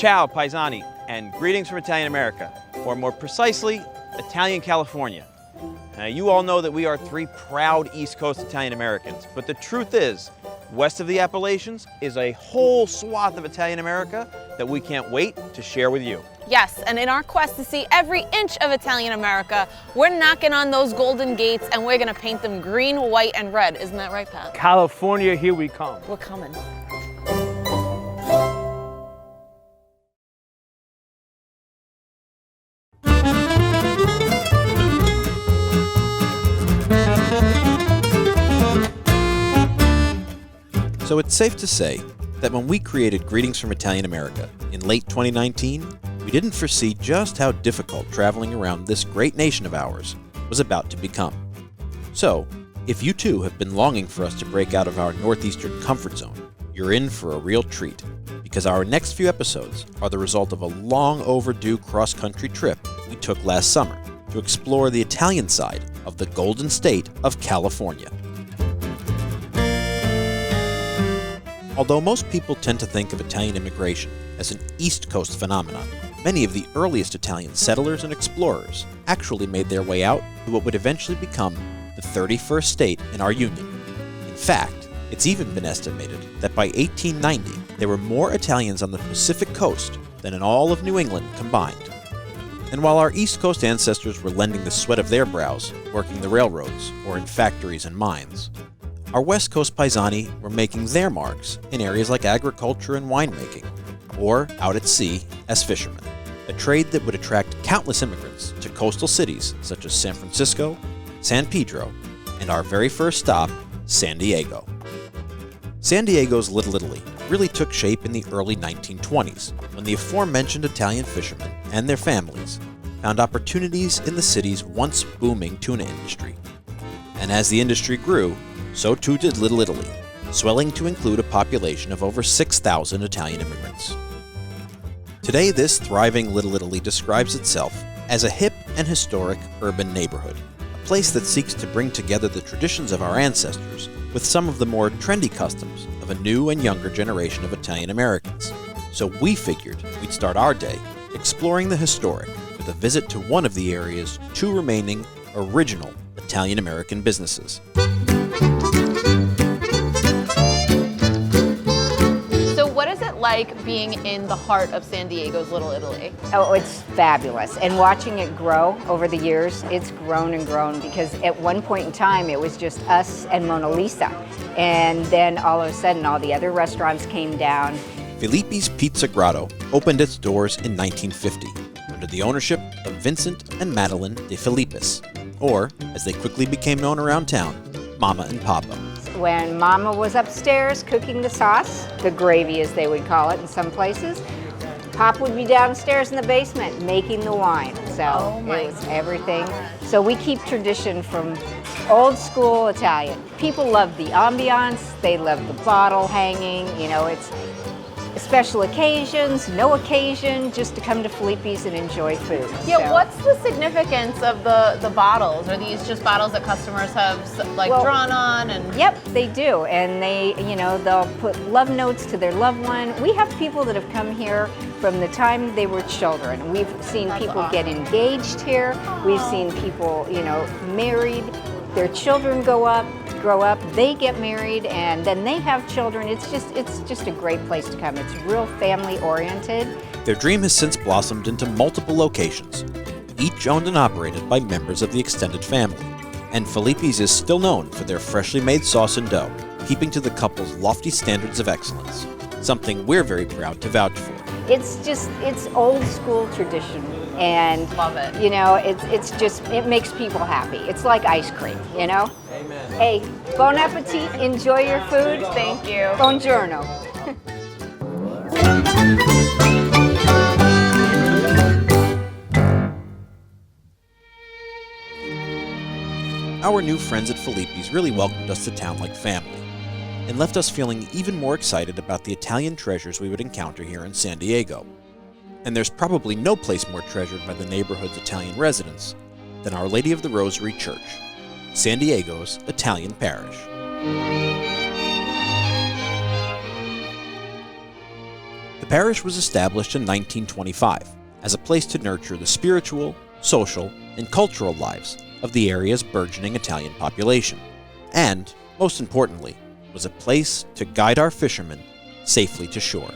Ciao, Paisani, and greetings from Italian America, or more precisely, Italian California. Now, you all know that we are three proud East Coast Italian Americans, but the truth is, west of the Appalachians is a whole swath of Italian America that we can't wait to share with you. Yes, and in our quest to see every inch of Italian America, we're knocking on those golden gates and we're gonna paint them green, white, and red. Isn't that right, Pat? California, here we come. We're coming. So it's safe to say that when we created Greetings from Italian America in late 2019, we didn't foresee just how difficult traveling around this great nation of ours was about to become. So, if you too have been longing for us to break out of our northeastern comfort zone, you're in for a real treat, because our next few episodes are the result of a long overdue cross-country trip we took last summer to explore the Italian side of the golden state of California. Although most people tend to think of Italian immigration as an East Coast phenomenon, many of the earliest Italian settlers and explorers actually made their way out to what would eventually become the 31st state in our union. In fact, it's even been estimated that by 1890, there were more Italians on the Pacific coast than in all of New England combined. And while our East Coast ancestors were lending the sweat of their brows working the railroads or in factories and mines, our West Coast Paisani were making their marks in areas like agriculture and winemaking, or out at sea as fishermen, a trade that would attract countless immigrants to coastal cities such as San Francisco, San Pedro, and our very first stop, San Diego. San Diego's Little Italy really took shape in the early 1920s, when the aforementioned Italian fishermen and their families found opportunities in the city's once booming tuna industry. And as the industry grew, so too did Little Italy, swelling to include a population of over 6,000 Italian immigrants. Today, this thriving Little Italy describes itself as a hip and historic urban neighborhood, a place that seeks to bring together the traditions of our ancestors with some of the more trendy customs of a new and younger generation of Italian Americans. So we figured we'd start our day exploring the historic with a visit to one of the area's two remaining original Italian American businesses. So what is it like being in the heart of San Diego's Little Italy? Oh, it's fabulous. And watching it grow over the years, it's grown and grown, because at one point in time, it was just us and Mona Lisa. And then all of a sudden, all the other restaurants came down. Felipes Pizza Grotto opened its doors in 1950 under the ownership of Vincent and Madeline de Felipes, or, as they quickly became known around town, Mama and Papa. When Mama was upstairs cooking the sauce, the gravy as they would call it in some places, Pop would be downstairs in the basement making the wine. So it was everything. So we keep tradition from old school Italian. People love the ambiance, they love the bottle hanging, you know, it's special occasions, no occasion, just to come to Felipes and enjoy food. Yeah, So, what's the significance of the bottles? Are these just bottles that customers have drawn on? And Yep, they do, and they, you know, they'll put love notes to their loved one. We have people that have come here from the time they were children. We've seen people get engaged here. We've seen people, you know, married. Their children grow up, they get married, and then they have children. It's just a great place to come. It's real family oriented. Their dream has since blossomed into multiple locations, each owned and operated by members of the extended family. And Felipes is still known for their freshly made sauce and dough, keeping to the couple's lofty standards of excellence, something we're very proud to vouch for. It's old school tradition. And love it. You know, it makes people happy. It's like ice cream, you know? Amen. Hey, bon appetit, enjoy your food. Thank you. Buongiorno. Our new friends at Felipes really welcomed us to town like family, and left us feeling even more excited about the Italian treasures we would encounter here in San Diego. And there's probably no place more treasured by the neighborhood's Italian residents than Our Lady of the Rosary Church, San Diego's Italian parish. The parish was established in 1925 as a place to nurture the spiritual, social, and cultural lives of the area's burgeoning Italian population, and, most importantly, was a place to guide our fishermen safely to shore.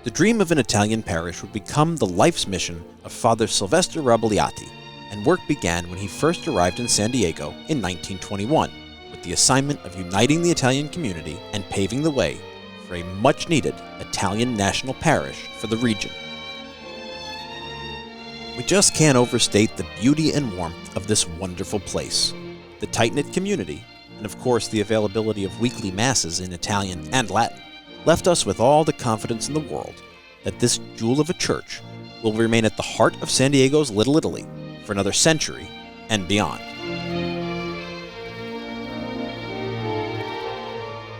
The dream of an Italian parish would become the life's mission of Father Silvestro Rabaliati, and work began when he first arrived in San Diego in 1921, with the assignment of uniting the Italian community and paving the way for a much-needed Italian national parish for the region. We just can't overstate the beauty and warmth of this wonderful place. The tight-knit community, and of course the availability of weekly masses in Italian and Latin, left us with all the confidence in the world that this jewel of a church will remain at the heart of San Diego's Little Italy for another century and beyond.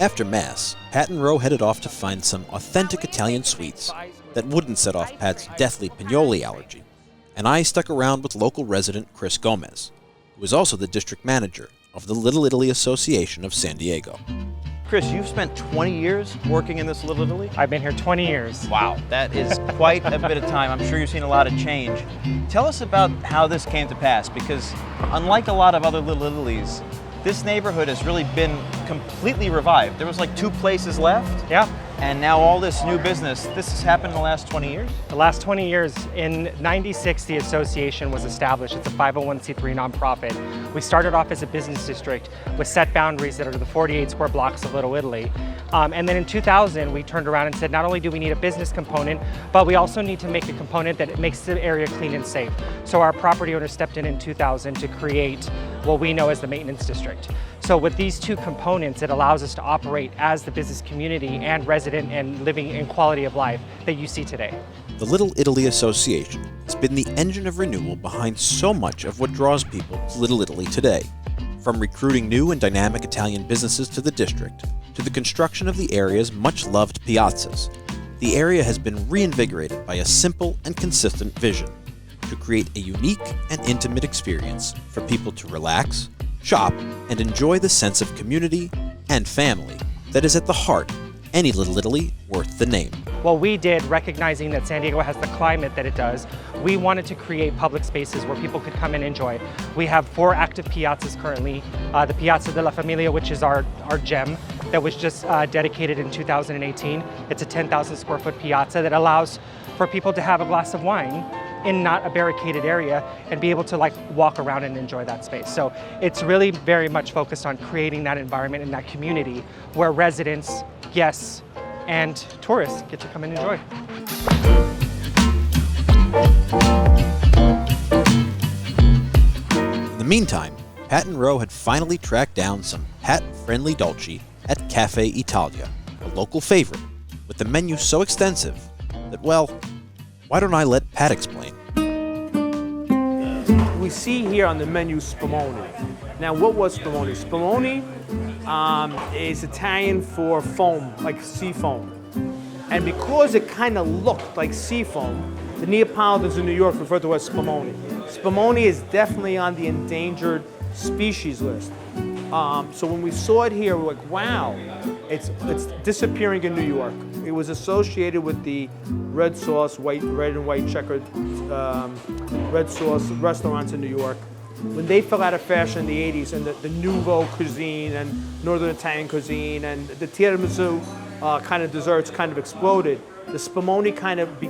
After Mass, Pat and Ro headed off to find some authentic Italian sweets that wouldn't set off Pat's deathly pinoli allergy, and I stuck around with local resident Chris Gomez, who is also the district manager of the Little Italy Association of San Diego. Chris, you've spent 20 years working in this Little Italy? I've been here 20 years. Wow, that is quite a bit of time. I'm sure you've seen a lot of change. Tell us about how this came to pass, because unlike a lot of other Little Italies, this neighborhood has really been completely revived. There was like 2 places left. Yeah. And now all this new business, this has happened in the last 20 years? The last 20 years, in '96, the association was established. It's a 501c3 nonprofit. We started off as a business district with set boundaries that are the 48 square blocks of Little Italy. And then in 2000, we turned around and said, not only do we need a business component, but we also need to make a component that makes the area clean and safe. So our property owner stepped in 2000 to create what we know as the maintenance district. So with these 2 components, it allows us to operate as the business community and resident and living in quality of life that you see today. The Little Italy Association has been the engine of renewal behind so much of what draws people to Little Italy today. From recruiting new and dynamic Italian businesses to the district, to the construction of the area's much-loved piazzas, the area has been reinvigorated by a simple and consistent vision to create a unique and intimate experience for people to relax, shop, and enjoy the sense of community and family that is at the heart of any Little Italy worth the name. What we did, recognizing that San Diego has the climate that it does, we wanted to create public spaces where people could come and enjoy. We have 4 active piazzas currently. The Piazza della Familia, which is our gem, that was just dedicated in 2018. It's a 10,000 square foot piazza that allows for people to have a glass of wine in not a barricaded area and be able to like walk around and enjoy that space. So it's really very much focused on creating that environment and that community where residents, guests, and tourists get to come and enjoy. In the meantime, Pat and Ro had finally tracked down some Pat-friendly dolce at Cafe Italia, a local favorite, with the menu so extensive that, well, why don't I let Pat explain? We see here on the menu spumoni. Now, what was spumoni? Spumoni is Italian for foam, like sea foam. And because it kind of looked like sea foam, the Neapolitans in New York refer to it as spumoni. Spumoni is definitely on the endangered species list. So when we saw it here, we're like, wow, it's disappearing in New York. It was associated with the red sauce, red and white checkered red sauce restaurants in New York. When they fell out of fashion in the 80s, and the nouveau cuisine and Northern Italian cuisine and the tiramisu kind of desserts kind of exploded, the spumoni kind of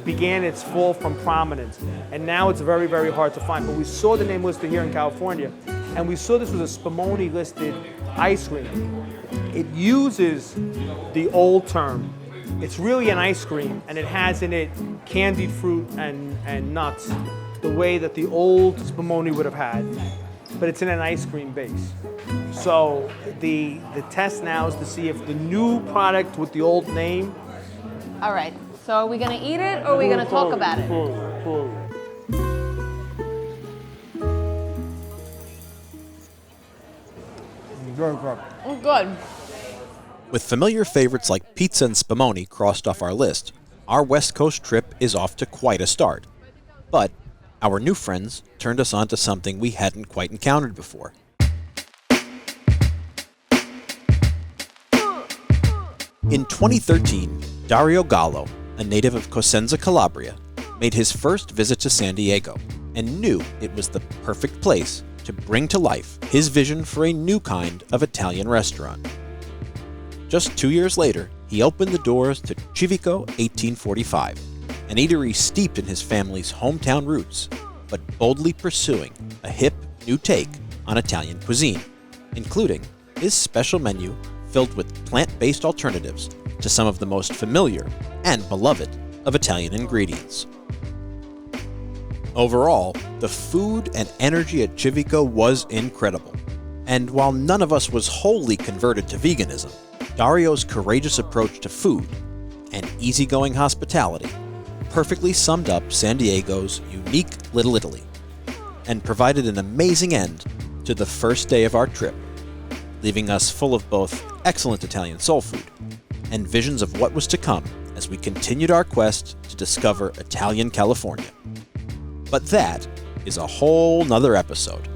began its fall from prominence. And now it's very, very hard to find. But we saw the name listed here in California, and we saw this was a spumoni listed ice cream. It uses the old term. It's really an ice cream, and it has in it candied fruit and nuts, the way that the old spumoni would have had, but it's in an ice cream base. So the test now is to see if the new product with the old name. All right, so are we gonna eat it or are we gonna talk about it? Good. With familiar favorites like pizza and spumoni crossed off our list, our West Coast trip is off to quite a start. But our new friends turned us on to something we hadn't quite encountered before. In 2013, Dario Gallo, a native of Cosenza, Calabria, made his first visit to San Diego and knew it was the perfect place to bring to life his vision for a new kind of Italian restaurant. Just 2 years later, he opened the doors to Chivico 1845, an eatery steeped in his family's hometown roots, but boldly pursuing a hip, new take on Italian cuisine, including his special menu filled with plant-based alternatives to some of the most familiar and beloved of Italian ingredients. Overall, the food and energy at Chivico was incredible, and while none of us was wholly converted to veganism, Dario's courageous approach to food and easygoing hospitality perfectly summed up San Diego's unique Little Italy and provided an amazing end to the first day of our trip, leaving us full of both excellent Italian soul food and visions of what was to come as we continued our quest to discover Italian California. But that is a whole nother episode.